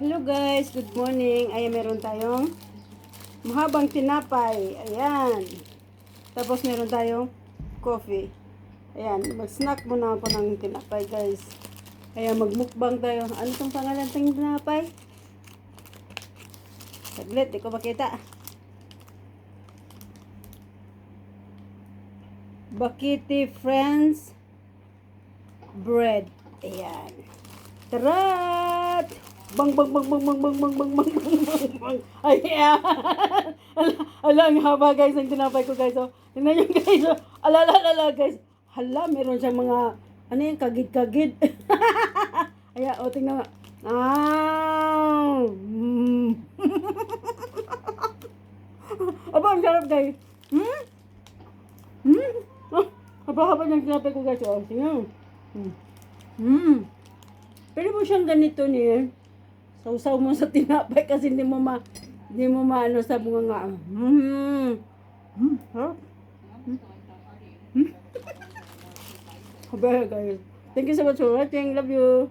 Hello guys, good morning. Ayan, meron tayong mahabang tinapay. Ayan. Tapos meron tayong coffee. Ayan, mag-snack muna ako ng tinapay guys. Ayan, magmukbang tayo. Ano tong pangalan ng tinapay? Saglit, di ko makita. Bakiti Friends Bread. Ayan. Tarat! Bang bang bang bang bang bang bang bang bang bang bang bang. Ayan. Ala, ang haba guys ang tinapay ko guys. Oh. Tingnan niyo guys. Oh. Ala guys. Hala, meron siyang mga ano yung kagid-kagid. Ayan, o tingnan mo. Ah. Mm. Aba, ang sarap guys. Hmm? Hmm? Oh, haba-haba ng tinapay ko guys. Oh, tingnan mo. Hmm. Hmm. Pwede mo siyang ganito niya. Sausaw mo sa tinapay kasi hindi mo maano sa bunga nga. Harap. Habay guys. Thank you so much for watching. Love you.